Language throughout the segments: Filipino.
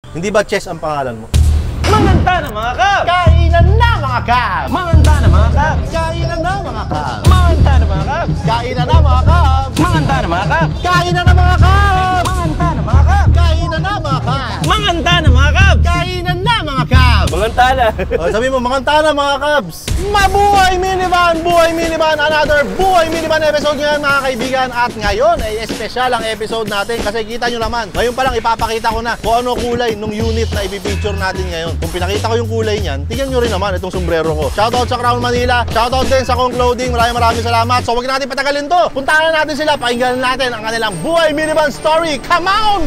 Hindi ba Chess ang pangalan mo? Manganta na mga kab! Kainan na mga kab! Manganta na mga kab! Kainan na mga kab! Manganta na mga kab! Kainan na mga kab! Manganta na mga kab! Kainan na mga kab! Manganta na mga kab! Kainan na mga kab! Manganta na mga kab! Kainan na mga kab! Manganta na! Sabi mo, manganta na mga kabs! Mabuhay minivan! Buhay minivan! Another buhay minivan episode ngayon mga kaibigan. At ngayon ay espesyal ang episode natin kasi kita nyo naman, ngayon pa lang ipapakita ko na kung ano kulay nung unit na ipipicture natin ngayon. Kung pinakita ko yung kulay niyan, tingnan nyo rin naman itong sombrero ko. Shoutout sa Crown Manila, shoutout din sa Kong Clothing, maraming salamat. So wag natin patagalin to, puntahan natin sila, pakinggan natin ang kanilang buhay minivan story. Come on!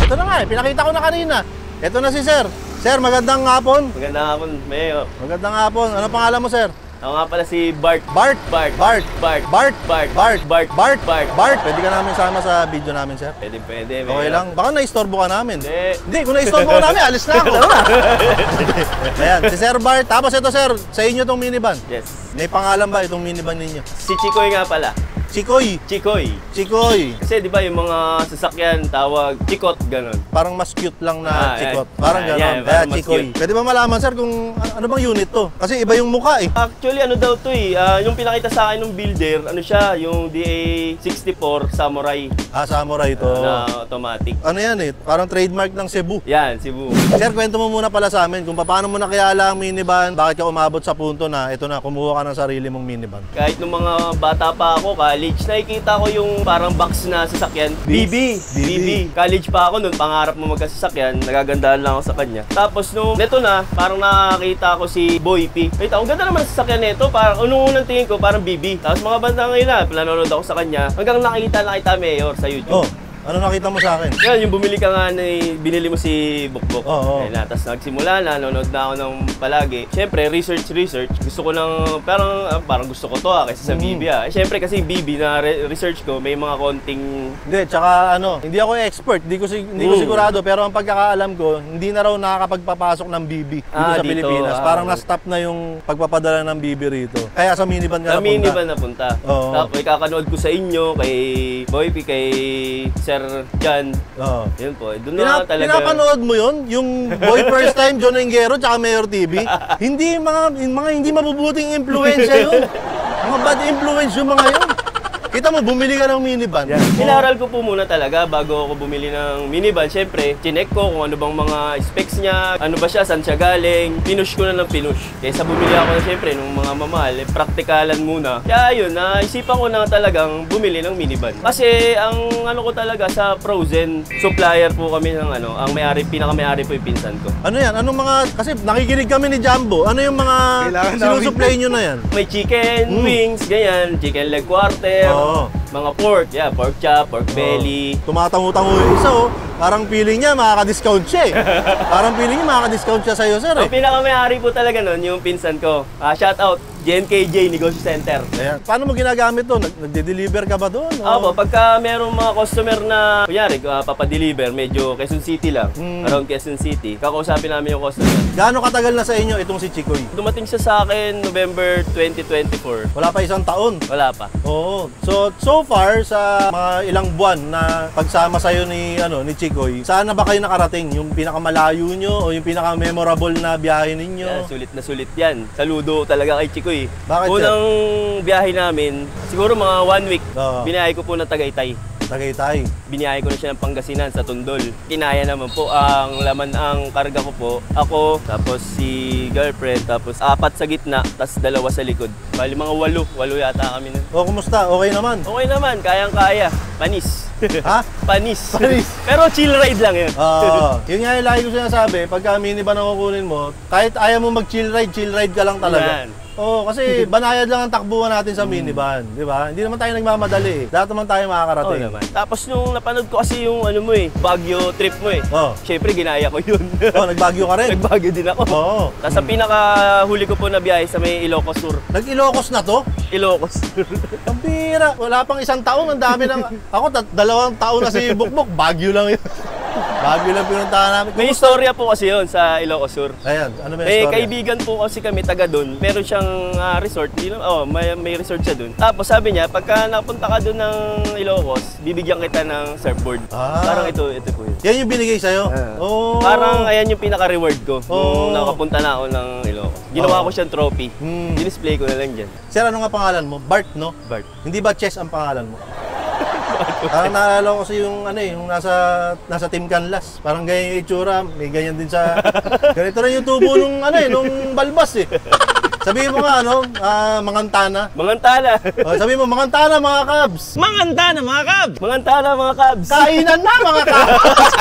Ito na nga pinakita ko na kanina. Ito na si Sir. Sir, magandang hapon. Magandang hapon, Mayo. Magandang hapon. Ano pangalan mo, Sir? Ako nga pala si Bart. Bart. Bart. Bart. Bart. Bart. Bart. Bart. Bart. Bart. Bart. Bart. Pwede ka namin sama sa video namin, Sir? Pwede, Mayo. Okay lang. Baka naistorbo ka namin. Hindi. Kung naistorbo ka namin, alis na ako. Ayan, si Sir Bart. Tapos ito, Sir, sa inyo itong minivan. Yes. May pangalan ba itong minivan ninyo? Si Chikoy nga pala. Chikoy. Chikoy. Chikoy. Kasi di ba yung mga sasakyan tawag Chikot, ganun. Parang mas cute lang na Chikot. Parang Yan, gano'n. Kaya parang mas Chikoy. cute. Pwede ba malaman, Sir, kung ano bang unit to? Kasi iba yung mukha eh. Actually, ano daw to eh, yung pinakita sa akin ng builder, ano siya, yung DA64 Samurai Samurai to. na automatic. Ano yan eh? Parang trademark ng Cebu. Yan, Cebu. Sir, kwento mo muna pala sa amin kung paano mo nakilala ang minivan, bakit ka umabot sa punto na ito na, kumuha ka ng sarili mong minivan. Kahit nung mga bata pa ako, college, nakikita ko yung parang box na sasakyan. BB. College pa ako noon, pangarap mo magkasasakyan, nagagandahan lang ako sa kanya. Tapos nung neto na, parang nakakita ko si Boy P. Wait, ang ganda naman sa sasakyan nito, parang unang tingin ko parang BB. Tapos mga banda ngayon na, nanonood ako sa kanya, hanggang nakita Mayor sa YouTube. Oh, ano nakita mo sa akin? Yan, yung bumili ka nga binili mo si Bukbok. Oo. Ayun na, tapos nagsimula na, nanonood na ako ng palagi. Siyempre, research. Gusto ko lang, parang gusto ko to kaysa sa BB Siyempre kasi BB na research ko, may mga konting... Hindi, tsaka ano, hindi ako expert, hindi ko sigurado, pero ang pagkakaalam ko, hindi na raw nakakapagpapasok ng BB dito sa dito, Pilipinas. Parang na-stop na yung pagpapadala ng BB rito. Kaya sa minivan ka Sa minivan napunta. Oo. Tapos ikakanood ko sa inyo, kay Boy P, kay Sir Jan. Oo. Yun po, doon na talaga. Pinapanood mo yun? Yung Boy First Time, John Engero, tsaka Mayor TV? Hindi, mga hindi mabubuting impluensya yun. Mga bad influence yung mga yun. Kita mo, bumili ka ng minivan. Inaral ko po muna talaga bago ako bumili ng minivan. Siyempre, chinek ko kung ano bang mga specs niya, ano ba siya, saan siya galing. Pinush ko na ng pinush. Kaysa bumili ako na siyempre ng mga mamahal, praktikalan muna. Kaya yun, naisipan ko na talagang bumili ng minivan. Kasi ang ano ko talaga sa Frozen, supplier po kami ng ang pinaka-may-ari po yung pinsan ko. Ano yan? Anong mga, kasi nakikinig kami ni Jumbo. Ano yung mga sinusupply nyo na yan? May chicken wings, ganyan, chicken leg quarter. Mga pork, pork chop, pork belly. Tumatango-tango yung isa Parang feeling niya makaka-discount siya eh. Parang feeling niya makaka-discount siya sa'yo, sir eh. Ang pinaka-may-ari po talaga nun, yung pinsan ko. Shout out, JNKJ Negosyo Center. Ayan. Paano mo ginagamit to? Nagde-deliver ka ba doon? Opo, pagka merong mga customer na, kunyari, papadeliver, medyo Quezon City lang, around Quezon City, kakausapin namin yung customer. Gaano katagal na sa inyo itong si Chikoy? Dumating siya sa akin November 2024. Wala pa isang taon? Wala pa. Oo. So far, sa mga ilang buwan na pagsama sa'yo ni Chikoy, saan na ba kayo nakarating? Yung pinakamalayo nyo o yung pinaka-memorable na biyahe ninyo? Yan, sulit na sulit yan. Saludo talaga kay Chikoy. Bakit, unang biyahe namin, siguro mga 1 week, Oo. binahe ko po ng Tagaytay. Tagaytay. Biniyahe ko na siya ng Pangasinan sa Tondol. Kinaya naman po ang laman ang karga ko po. Ako, tapos si girlfriend, tapos 4 sa gitna, tapos 2 sa likod. Bali mga 8 yata kami nun. O, kumusta? Okay naman? Okay naman, kayang-kaya. Panis. Ha? Panis. Panis. Pero chill ride lang yun. Yun nga yung lagi ko sinasabi, pagka minivan ang kukunin mo, kahit ayaw mo chill ride ka lang talaga. Yan. Oo, kasi banayad lang ang takbuhan natin sa minivan, di ba? Hindi naman tayo nagmamadali eh. Lahat naman tayo Oo makakarating. naman. Tapos nung napanood ko kasi yung ano mo eh, Baguio trip mo eh. Oo. Siyempre ginaya ko yun. Nagbagyo ka rin. Nagbagyo din ako. Oo. Tapos sa pinakahuli ko po na biyahe sa may Ilocos Sur. Nag-Ilocos na to? Ilocos Sur. Ang bira. Wala pang 1 taon, ang dami ng... Ako, 2 taon na si Bukbok, Baguio lang yun. Baguio lang pinuntahan namin. May istorya po kasi yun sa Ilocos Sur. Ayan, ano ba yung May story? kaibigan po kasi kami taga doon. Meron siyang resort. May resort siya doon. Tapos sabi niya, pagka napunta ka doon ng Ilocos, bibigyan kita ng surfboard. Parang ito po yun. Yan yung binigay sa'yo? Oh. Parang ayan yung pinaka-reward ko Oh. nung nakapunta na ako ng Ilocos. Ginawa ko siyang trophy. Hmm. Dinisplay ko na lang dyan. Sir, ano nga pangalan mo? Bart, no? Bart. Hindi ba Chess ang pangalan mo? Parang naalala ko kasi yung ano eh, yung nasa Team Canlas. Parang ganyan yung itsura, may ganyan din sa... Ganito rin yung tubo nung ano eh, nung balbas eh. Sabihin mo nga ano, Mangantana. Mangantana. Sabihin mo, Mangantana mga Cubs! Mangantana mga Cubs! Mangantana mga Cubs! Kainan na mga Cubs!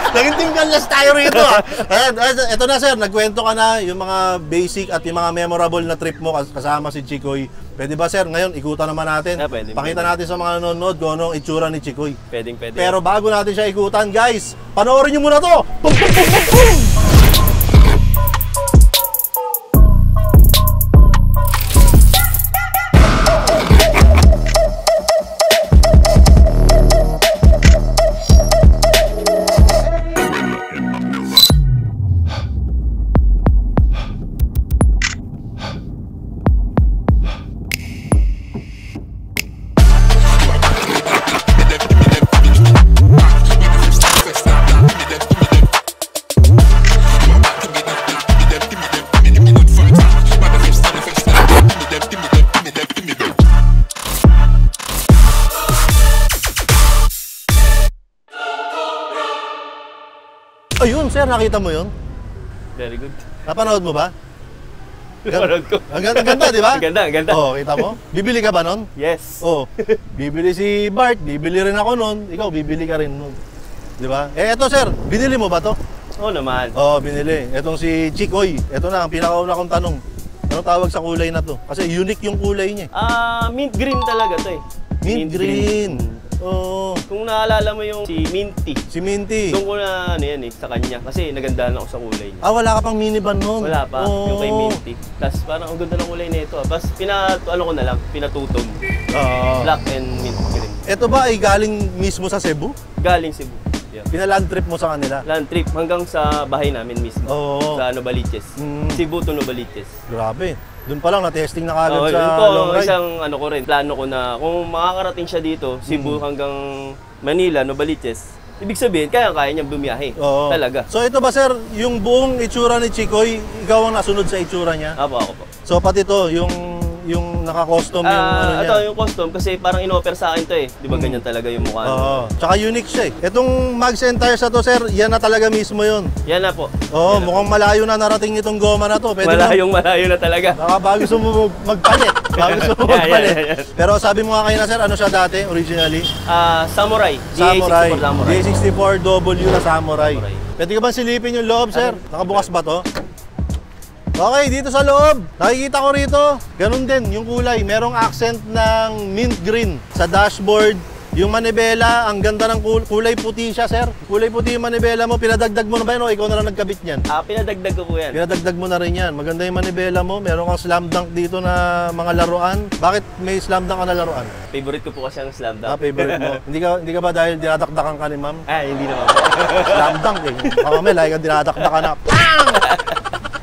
Naging Team Canlas tayo rito ah. Ayan, eto na sir, nagkwento ka na yung mga basic at yung mga memorable na trip mo kasama si Chikoy. Pwede ba sir, ngayon ikutan naman natin. Pwede. Pakita natin sa mga nanonood kung anong itsura ni Chikoy. Pwede. Pero bago natin siya ikutan, guys, panoorin nyo muna to! Pum, pum, pum, pum, pum! Ayun, sir, nakita mo yun? Very good. Napanood mo ba? Napanood ko. Ang ganda, di ba? Ang ganda. Oo, kita mo? Bibili ka ba nun? Yes. Oo. Bibili si Bart, bibili rin ako nun. Ikaw, bibili ka rin nun. Di ba? Eto, sir, binili mo ba to? Oo naman. Oo, binili. Etong si Chikoy. Eto na, ang pinakauna kong tanong. Anong tawag sa kulay na to? Kasi unique yung kulay niya. Mint green talaga to eh. Mint green. Oo. Kung naalala mo yung si Minty. Si Minty. Doon ko na ano yan eh, sa kanya. Kasi nagandahan ako sa kulay niya. Wala ka pang minivan nun? Wala pa, Oo. yung kay Minty. Tapos parang ang ganda ng kulay nito. Tapos pinatutong. Oo. Black and mint green. Ito ba ay galing mismo sa Cebu? Galing Cebu. Yeah. Pinaland trip mo sa kanila? Land trip hanggang sa bahay namin mismo. Oo. Sa Novaliches. Cebu to Novaliches. Grabe. Doon pa lang na-testing na kagad Oo, sa yun po, long ride. isang ano ko rin, plano ko na kung makakarating siya dito, Cebu hanggang Manila, Novaliches, ibig sabihin, kaya niyang bumiyahe. Oo. Talaga. So ito ba sir, yung buong itsura ni Chikoy, ikaw ang nasunod sa itsura niya? Ako po. So pati to, yung naka-custom yung ano niya? Ito yung custom kasi parang in-offer sa akin to eh. Di ba ganyan talaga yung mukha? Oo. Tsaka unique siya eh. Itong mags and tires na to sir, yan na talaga mismo yun. Yan na po. Oo, mukhang malayo na narating itong goma na to. Pwede Malayo na talaga. Baka bago mo magpalit. Bago mo magpalit. Yan. Pero sabi mo nga kayo na sir, ano siya dati, originally? Samurai. Samurai. GA64 Samurai. GA64W na Samurai. Samurai. Pwede ka ba silipin yung loob, sir? Nakabukas ba to? Okay, dito sa loob. Nakikita ko rito, ganun din yung kulay. Merong accent ng mint green sa dashboard. Yung manibela, ang ganda ng kulay puti siya, sir. Kulay puti yung manibela mo. Pinadagdag mo na ba yun o ikaw na lang nagkabit niyan? Pinadagdag ko po yan. Pinadagdag mo na rin yan. Maganda yung manibela mo. Meron kang slam dunk dito na mga laruan. Bakit may slam dunk ka na laruan? Favorite ko po kasi ang slam dunk. Favorite mo. Hindi ka ba dahil dinadakdakan ka ni ma'am? Hindi naman. Slam dunk eh. Baka may like ka dinadakdakan na. Pang!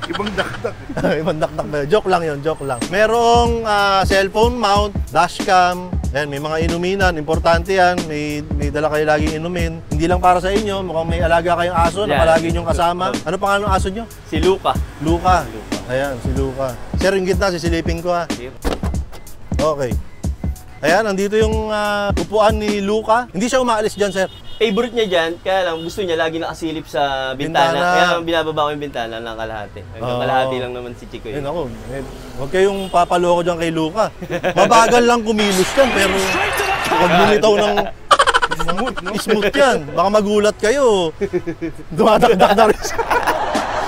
Ibang dakdak. Ibang dakdak ba? Joke lang yun, joke lang. Merong cellphone mount, dashcam. Ayan, may mga inuminan. Importante yan. May dala kayo laging inumin. Hindi lang para sa inyo. Mukhang may alaga kayong aso na palagi nyong kasama. Ano pangalan ng aso nyo? Si Luca. Luca. Ayan, si Luca. Sir, yung gitna, sisilipin ko ha. Okay. Ayan, nandito yung upuan ni Luca. Hindi siya umaalis dyan, sir. favorite niya dyan, kaya lang gusto niya lagi nakasilip sa bintana. Bintana. Kaya binababa ko yung bintana ng kalahati. Hanggang kalahati lang naman si Chico. Ayun ako, huwag kayong papaloko dyan kay Luca. Mabagal lang kumilos yan, pero huwag lumitaw ng smooth yan. Baka magulat kayo. Dumadagdag na rin siya.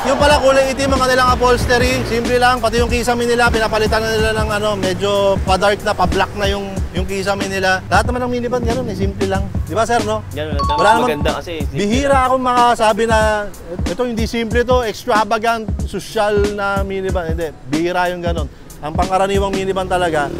Yung pala kulay itim ang kanilang upholstery, simple lang, pati yung kisame nila, pinapalitan na nila ng medyo pa-dark na, pa-black na yung kisame nila. Lahat naman ng minivan ganun simple lang. Di ba sir, no? Ganun, Wala naman, maganda kasi. bihira akong makasabi na ito hindi simple to, extravagant, social na minivan. Hindi, bihira yung ganun. Ang pangkaraniwang minivan talaga,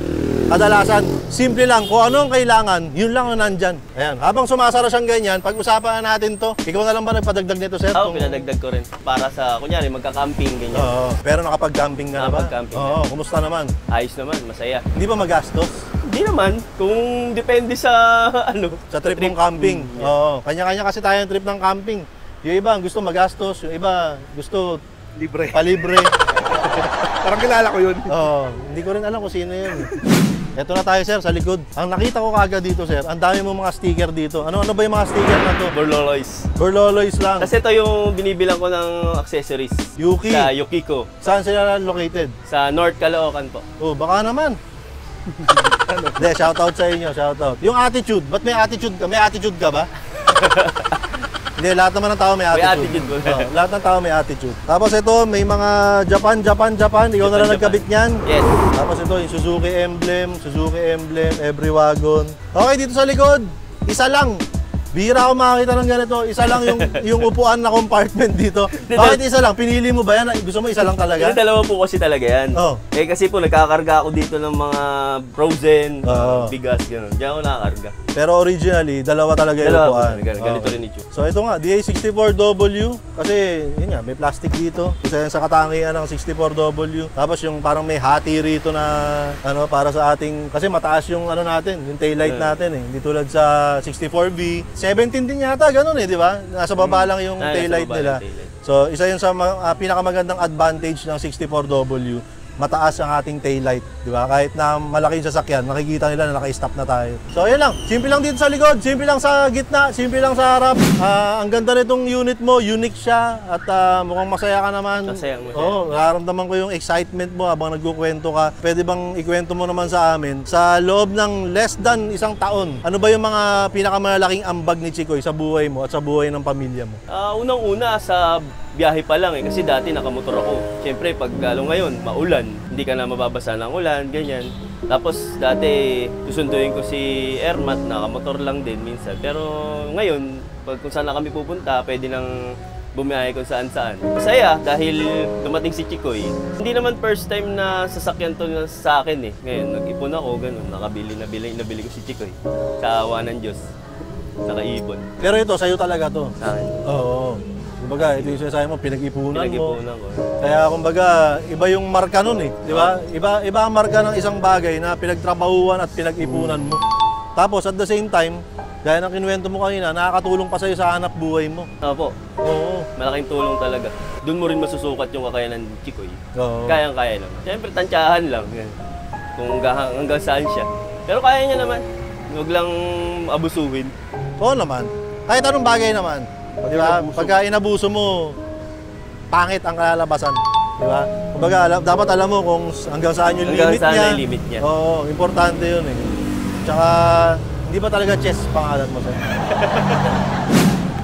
kadalasan, simple lang. Kung ano ang kailangan, yun lang ang nandyan. Ayan. Habang sumasara siyang ganyan, pag-usapan na natin to, ikaw na lang ba nagpadagdag nito, sir? Oo, pinadagdag ko rin. Para sa, kunyari, magka-camping, ganyan. Oo. Pero nakapag-camping ka na ba? Nakapag-camping Oo. Kumusta naman? Ayos naman, masaya. Hindi ba magastos? Hindi naman, kung depende sa, Sa trip ng camping. Oo. Kanya-kanya kasi tayo ng trip ng camping. Yung iba gusto magastos, yung iba gusto Libre. palibre. Parang kilala ko yun. Oo. Hindi ko rin alam kung sino yun. Ito na tayo, sir, sa likod. Ang nakita ko kaagad dito, sir, ang dami mong mga sticker dito. Ano ba yung mga sticker na to? Borloloys. Burloloys lang. Kasi ito yung binibilang ko ng accessories. Yuki. Sa Yukiko. Saan sila located? Sa North Caloocan po. Oh, baka naman. Hindi, shoutout sa inyo, shoutout. Yung attitude, ba't may attitude ka? May attitude ka ba? Hindi, lahat naman ng tao may attitude. May attitude ba? Oh, lahat ng tao may attitude. Tapos ito, may mga Japan. Ikaw na lang nagkabit niyan. Yes. Tapos ito, yung Suzuki emblem, every wagon. Okay, dito sa likod, isa lang. Bihira ako makakita ng ganito. Isa lang yung upuan na compartment dito. Bakit isa lang? Pinili mo ba yan? Gusto mo isa lang talaga? Yung dalawa po kasi talaga yan. Oh. Eh kasi po nagkakarga ako dito ng mga frozen, Oo. bigas, gano'n. Diyan ako nakakarga. Pero originally, dalawa talaga yung Dalawa upuan. po, ganito Okay. rin itsura. So ito nga, DA64W. Kasi yun nga, may plastic dito. Isa yan sa katangian ng 64W. Tapos yung parang may hati rito na para sa ating, kasi mataas yung natin, yung taillight natin eh. Hindi tulad sa 64V. 17 din yata, ganun eh, di ba? Nasa baba lang yung Nasa taillight baba nila. yung taillight. So isa yun sa pinakamagandang advantage ng 64W. Mataas ang ating taillight, di ba? Kahit na malaking sasakyan, makikita nila na naka-stop na tayo. So, ayun lang. Simple lang dito sa likod, simple lang sa gitna, simple lang sa harap. Ang ganda nitong unit mo, unique siya at mukhang masaya ka naman. Masaya. Oo, nararamdaman ko yung excitement mo habang nagkukwento ka. Pwede bang ikwento mo naman sa amin, sa loob ng less than isang taon, ano ba yung mga pinakamalaking ambag ni Chicoy sa buhay mo at sa buhay ng pamilya mo? Unang-una sa biyahe pa lang kasi dati nakamotor ako. Siyempre, pag lalo ngayon, maulan, hindi ka na mababasa ng ulan, ganyan. Tapos dati, susunduin ko si Ermat, nakamotor lang din minsan. Pero ngayon, kung saan na kami pupunta, pwede nang bumiyahe kung saan-saan. Masaya dahil dumating si Chicoy. Hindi naman first time na sasakyan to sa akin eh. Ngayon, nag-ipon ako, ganun, nabili ko si Chicoy. Sa awa ng Diyos, nakaibon. Pero ito, sa'yo talaga to. Sa akin. Oo. Kumbaga, ito yung sinasabi mo, pinag-ipunan mo. Pinag-ipunan ko. Kaya kumbaga, iba yung marka nun eh, di ba? Iba ang marka ng isang bagay na pinagtrabahuan at pinag-ipunan mo. Tapos at the same time, gaya ng kinuwento mo kanina, nakakatulong pa sa'yo sa hanap buhay mo. Opo. Oo. Malaking tulong talaga. Doon mo rin masusukat yung kakayanan ni Chicoy. Oo. Kayang-kaya naman. Siyempre, tansyahan lang. Yan. Kung hanggang saan siya. Pero kaya niya naman. Huwag lang abusuhin. Oo naman. Kahit anong bagay naman. Di ba? Pagka inabuso mo, pangit ang kalalabasan. Di ba? Kumbaga, dapat alam mo kung hanggang saan yung Hanggang limit saan niya. yung limit niya. Oo, importante yun eh. Tsaka, hindi ba talaga chess pangalan mo sa'yo?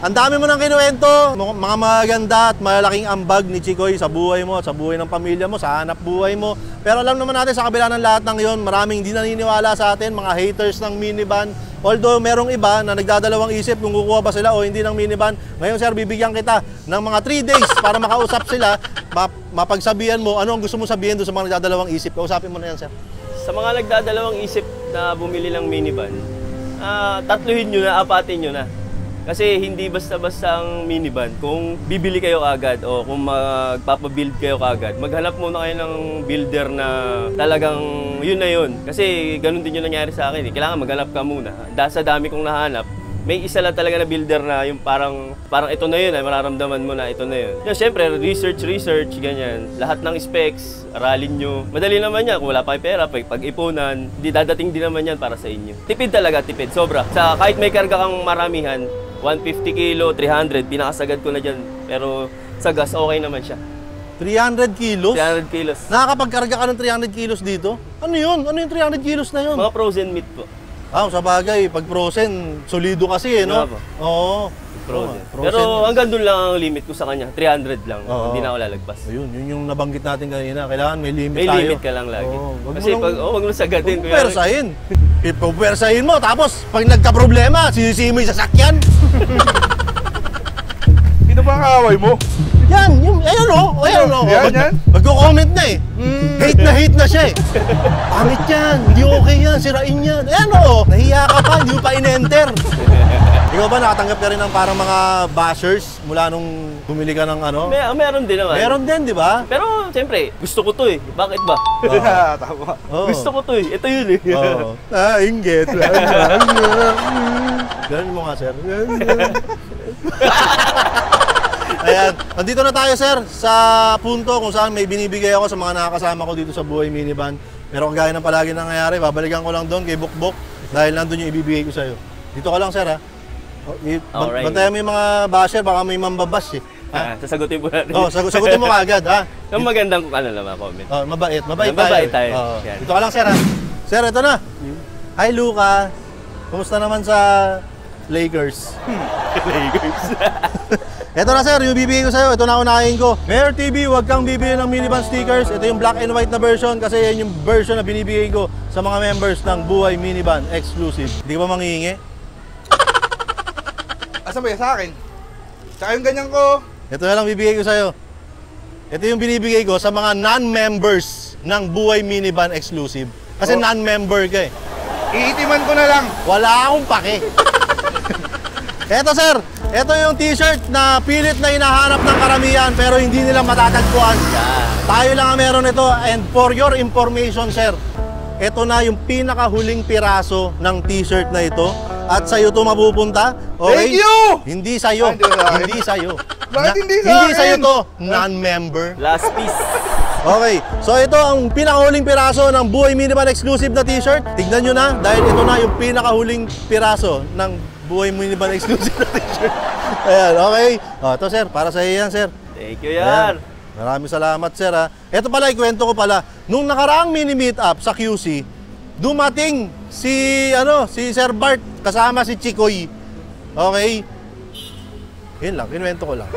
Ang dami mo ng kinuwento, mga maganda at malalaking ambag ni Chicoy sa buhay mo at sa buhay ng pamilya mo, sa hanap buhay mo. Pero alam naman natin sa kabila ng lahat ng yon, maraming hindi naniniwala sa atin, mga haters ng minivan. Although merong iba na nagdadalawang isip kung kukuha ba sila o hindi ng minivan. Ngayon sir, bibigyan kita ng mga 3 days para makausap sila, mapagsabihan mo ano ang gusto mo sabihin doon sa mga nagdadalawang isip. Kausapin mo na yan sir. Sa mga nagdadalawang isip na bumili ng minivan, tatluhin nyo na, apatin nyo na. Kasi hindi basta-basta ang minivan. Kung bibili kayo agad o kung magpapabuild kayo agad, maghanap muna kayo ng builder na talagang yun na yun. Kasi ganun din yung nangyari sa akin. Kailangan maghanap ka muna. Dahil sa dami kong nahanap, may isa lang talaga na builder na yung parang ito na yun, ay mararamdaman mo na ito na yun. Yung syempre, research, ganyan. Lahat ng specs, aralin nyo. Madali naman yan, kung wala pa kayo pera, pag-ipunan, dadating din naman yan para sa inyo. Tipid talaga, tipid, sobra. Kahit may karga kang maramihan, 150 kilo, 300, pinakasagad ko na dyan. Pero sa gas, okay naman siya. 300 kilos? 300 kilos. Nakakapagkarga ka ng 300 kilos dito? Ano yun? Ano yung 300 kilos na yun? Mga frozen meat po. Sa bagay, pag frozen, solido kasi no? Oo. Frozen. Frozen. Pero hanggang doon lang ang limit ko sa kanya. 300 lang. Oo. Hindi na ako lalagpas. Ayun, yun yung nabanggit natin kanina. Kailangan may limit May tayo. limit ka lang lagi. Wag Kasi pag wag mo sagatin. Huwag mo persahin. Ipupersahin mo, tapos pag nagka-problema, sisisi mo yung sasakyan. Sino ba ang kaaway mo? Yan, yung, ayan o, ayan o. Yan. Magko-comment na eh. Hate na siya eh. Pangit yan, hindi okay yan, sirain yan. Ayan o, nahiya ka pa, hindi mo pa in-enter. Ikaw ba nakatanggap ka rin ng parang mga bashers mula nung bumili ka ng ano? Meron din naman. Meron din, di ba? Pero siyempre, gusto ko to eh. Bakit ba? Tama. Oo. Gusto ko to eh. Ito yun eh. Oo. Inggit. Ganun mo nga, sir. Ayan, nandito na tayo sir sa punto kung saan may binibigay ako sa mga nakakasama ko dito sa Buhay Minivan. Pero kagaya ng palagi nangyayari, babalikan ko lang doon kay Bukbok dahil nandun yung ibibigay ko sa'yo. Dito ka lang sir ha. Alright. Bantayan mo yung mga basher, baka may mambabas eh. Sasagutin mo natin. Sagutin mo kaagad ha. Yung magandang ano lang mga comment. Mabait Mabait tayo. Yan. Dito ka lang sir ha. Sir, ito na. Hi Luca. Kumusta naman sa Lakers? Lakers. Ito na sir, yung bibigay ko sa'yo, ito na unahin ko. Mayor TV, huwag kang bibili ng minivan stickers. Ito yung black and white na version kasi yan yung version na binibigay ko sa mga members ng Buhay Minivan Exclusive. Hindi ka ba manghihingi? Asa ba yan sa akin? Tsaka yung ganyan ko. Ito na lang bibigay ko sa'yo. Ito yung binibigay ko sa mga non-members ng Buhay Minivan Exclusive. Kasi non-member ka eh. Iitiman ko na lang. Wala akong pake. Eto sir, ito yung t-shirt na pilit na hinahanap ng karamihan pero hindi nila matatagpuan. Tayo lang ang meron ito and for your information sir, ito na yung pinakahuling piraso ng t-shirt na ito at sa'yo ito mapupunta. Okay? Thank you! Hindi sa'yo. Hindi sa akin. Hindi sa'yo. Bakit hindi sa Hindi akin? sa'yo to, non-member. Last piece. Okay, so ito ang pinakahuling piraso ng Buhay Minivan Exclusive na t-shirt. Tignan nyo na dahil ito na yung pinakahuling piraso ng Buhay Minivan Exclusive na t-shirt. Ayan, okay. Ito sir, para sa iyo yan sir. Thank you yan. Maraming salamat sir ha. Ito pala, ikwento ko pala. Nung nakaraang mini-meet up sa QC, dumating si Sir Bart kasama si Chikoy. Okay? Yun lang, kinuwento ko lang.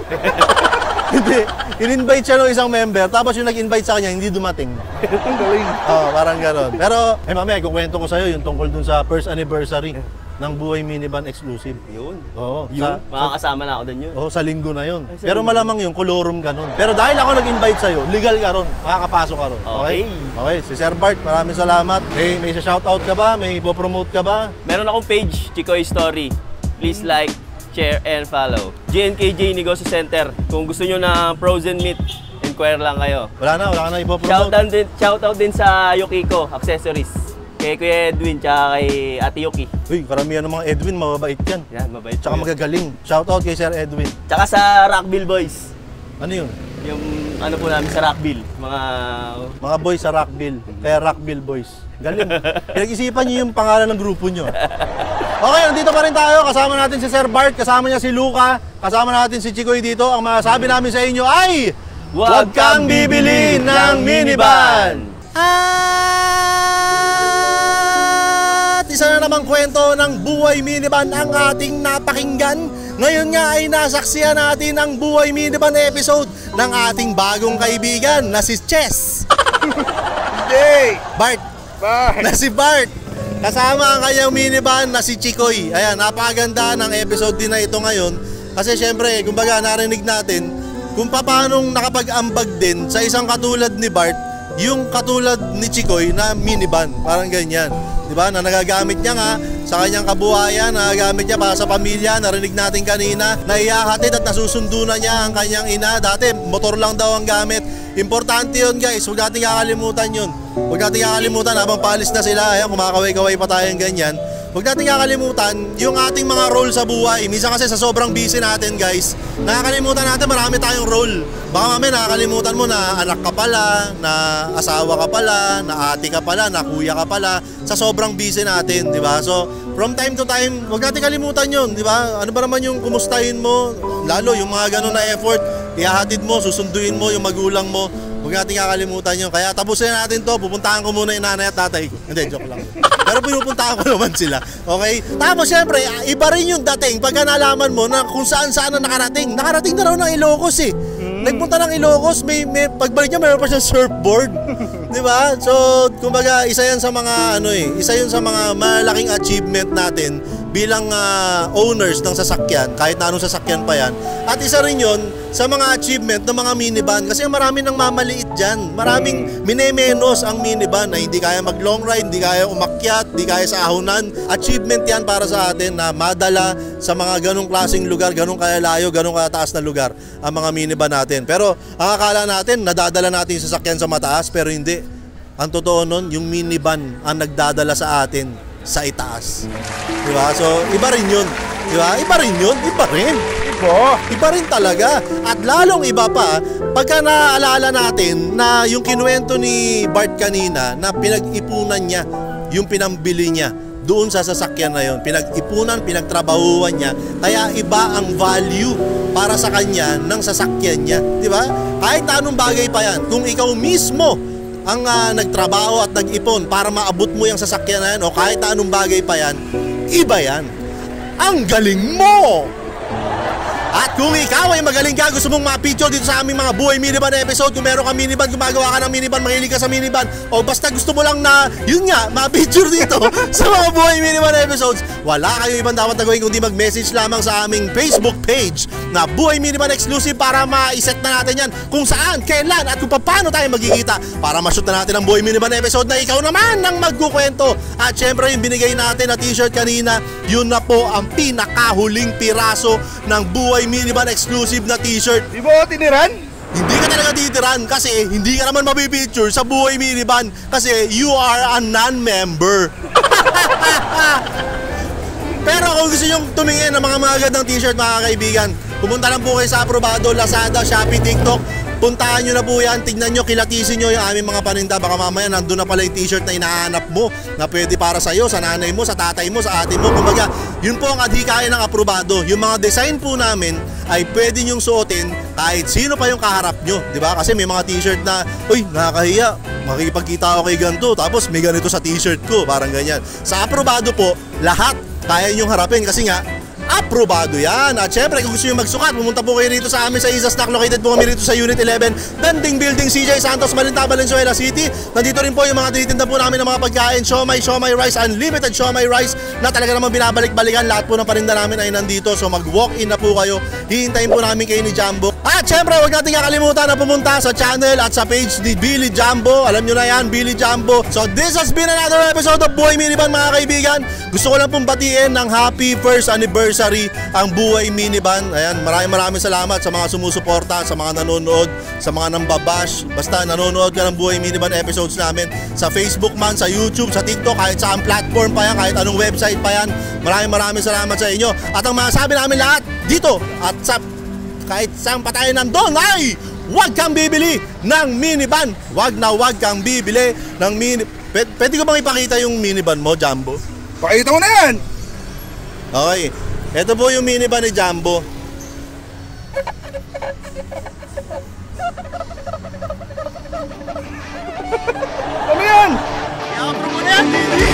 Hindi, in-invite siya ng isang member, tapos yung nag-invite sa kanya, hindi dumating. Ang galing. Parang gano'n. Pero, mamaya, kukwento ko sa'yo yung tungkol dun sa first anniversary ng Buhay Minivan Exclusive. Yun. Oo. Yun. Makakasama na ako dun yun. Sa linggo na yun. Ay, sa Pero linggo. malamang yung kolorum ka nun. Pero dahil ako nag-invite sa'yo, legal ka ron. Makakapasok ka ron. Okay? Okay. Okay. Si Sir Bart, maraming salamat. May shoutout ka ba? May ipopromote ka ba? Meron akong page, Chikoy Story. Please like, share, and follow. GNKJ Negosyo Center. Kung gusto nyo na frozen meat, inquire lang kayo. Wala ka na ipopromote. Shoutout din sa Yukiko Accessories. Kay Kuya Edwin, tsaka kay Ate Yuki. Uy, karamihan ng mga Edwin, mababait yan. Yan, mabait. Tsaka po yun. magagaling. Shoutout kay Sir Edwin. Tsaka sa Rockville Boys. Ano yun? Yung ano po namin sa Rockville. Mga boys sa Rockville. Kaya Rockville Boys. Galing. Pinag-isipan niyo yung pangalan ng grupo niyo. Okay, nandito pa rin tayo. Kasama natin si Sir Bart. Kasama niya si Luca. Kasama natin si Chikoy dito. Ang masasabi namin sa inyo ay... Huwag kang bibili ng minivan! At isa na namang kwento ng Buhay Minivan ang ating napakinggan. Ngayon nga ay nasaksihan natin ang Buhay Minivan episode ng ating bagong kaibigan na si Chess. Yay! Bart. Bye! Na si Bart. Kasama ang kanyang minivan na si Chikoy. Ayan, napakaganda ng episode din na ito ngayon. Kasi syempre, kumbaga narinig natin kung paano nakapag-ambag din sa isang katulad ni Bart, yung katulad ni Chikoy na minivan. Parang ganyan. Diba? Na nagagamit niya nga sa kanyang kabuhayan, nagagamit niya para sa pamilya. Narinig natin kanina na ihahatid at nasusundo na niya ang kanyang ina. Dati, motor lang daw ang gamit. Importante yun guys, huwag natin kakalimutan yun. Huwag natin kakalimutan habang paalis na sila, ayan, kumakaway-kaway pa tayong ganyan. huwag natin kakalimutan yung ating mga role sa buhay. Minsan kasi sa sobrang busy natin guys, nakakalimutan natin marami tayong role. Baka mamaya nakakalimutan mo na anak ka pala, na asawa ka pala, na ate ka pala, na kuya ka pala, sa sobrang busy natin, di ba? So, from time to time, huwag natin kalimutan yun, di ba? Ano ba naman yung kumustahin mo, lalo yung mga ganun na effort, ihahatid mo, susunduin mo yung magulang mo. Huwag natin kakalimutan yun. Kaya tapusin natin to. Pupuntahan ko muna yung nanay at tatay ko. Hindi, joke lang. Pero pinupuntahan ko naman sila. Okay? Tapos syempre, iba rin yung dating pagka nalaman mo na kung saan-saan na nakarating. Nakarating na raw ng Ilocos eh. Nagpunta ng Ilocos, may pagbalik niya mayroon pa siyang surfboard. Di ba? So, kumbaga, isa yan sa mga isa yun sa mga malaking achievement natin bilang owners ng sasakyan, kahit na anong sasakyan pa yan. At isa rin yun sa mga achievement ng mga minivan kasi marami nang mamaliit dyan. Maraming minemenos ang minivan na hindi kaya mag long ride, hindi kaya umakyat, hindi kaya sa ahunan. Achievement yan para sa atin na madala sa mga ganong klaseng lugar, ganong kalalayo, ganong kataas na lugar ang mga minivan natin. Pero ang akala natin, nadadala natin yung sasakyan sa mataas, pero hindi. Ang totoo nun, yung minivan ang nagdadala sa atin sa itaas. Diba? So, iba rin yun. Diba? Iba rin yun. Iba rin. Iba rin talaga. At lalong iba pa, pagka naaalala natin na yung kinuwento ni Bart kanina na pinag-ipunan niya, yung pinambili niya doon sa sasakyan na yun. Pinag-ipunan, pinagtrabahuan niya. Kaya iba ang value para sa kanya ng sasakyan niya. Diba? Kahit anong bagay pa yan. Kung ikaw mismo ang nagtrabaho at nag-ipon para maabot mo yung sasakyan na yan o kahit anong bagay pa yan, iba yan. Ang galing mo! At kung ikaw ay magaling ka, gusto mong ma-feature dito sa aming mga Buhay Minivan episode, kung meron ka minivan, gumagawa ka ng minivan, mahilig ka sa minivan, o basta gusto mo lang na, yun nga, ma-feature dito sa mga Buhay Minivan episodes, wala kayo ibang dapat na gawin kundi mag-message lamang sa aming Facebook page na Buhay Minivan Exclusive para ma-set na natin yan kung saan, kailan, at kung paano tayo magkikita para ma-shoot na natin ang Buhay Minivan episode na ikaw naman ang magkukwento. At syempre, yung binigay natin na t-shirt kanina, yun na po ang pinakahuling piraso ng Buhay Minivan exclusive na t-shirt. Di ba tiniran? Hindi ka talaga titiran kasi hindi ka naman mapipicture sa Buhay Minivan kasi you are a non-member. Pero kung gusto nyo tumingin ng mga magandang t-shirt mga kaibigan, pumunta lang po kayo sa Aprobado, Lazada, Shopee, TikTok. Puntahan nyo na po yan, tignan nyo, kilatisin nyo yung aming mga paninda. Baka mamaya nandun na pala yung t-shirt na hinahanap mo na pwede para sa'yo, sa nanay mo, sa tatay mo, sa ate mo. Kumbaga, yun po ang adhikain ng Aprobado. Yung mga design po namin ay pwede nyong suotin kahit sino pa yung kaharap nyo, di ba? Kasi may mga t-shirt na, uy, nakakahiya, makikipagkita ako kay ganito, tapos may ganito sa t-shirt ko, parang ganyan. Sa Aprobado po, lahat kaya nyong harapin kasi nga, Aprobado yan. At syempre, kung gusto nyo magsukat, pumunta po kayo rito sa amin sa Isa Stock. Located po kami rito sa Unit 11, Danding Building, CJ Santos, Malinta, Valenzuela City. Nandito rin po yung mga tinitinda po namin ng mga pagkain, siomai rice, unlimited siomai rice na talaga naman binabalik-balikan. Lahat po ng paninda namin ay nandito. So mag-walk-in na po kayo. Hihintayin po namin kayo ni Jumbo. At syempre, huwag natin kakalimutan na pumunta sa channel at sa page ni Billy Jumbo. Alam nyo na yan, Billy Jumbo. So this has been another episode of Buhay Minivan mga kaibigan. Gusto ko lang pong batiin ng happy first anniversary ang Buhay Minivan. Ayan, maraming salamat sa mga sumusuporta, sa mga nanonood, sa mga nambabash. Basta nanonood ka ng Buhay Minivan episodes namin sa Facebook man, sa YouTube, sa TikTok, kahit saan platform pa yan, kahit anong website pa yan. Maraming salamat sa inyo. At ang masasabi namin lahat dito at sa kahit saan pa tayo nandun ay huwag kang bibili ng minivan. Huwag kang bibili ng Pwede ko bang ipakita yung minivan mo, Jumbo? Pakita mo na yan! Okay. Ito po yung minivan ni Jumbo. Ano yan? I-approve mo na yan, baby!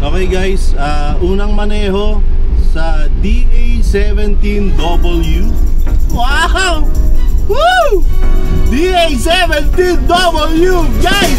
Okay guys, unang maneho sa DA17W. Wow! Woo! DA17W! Guys!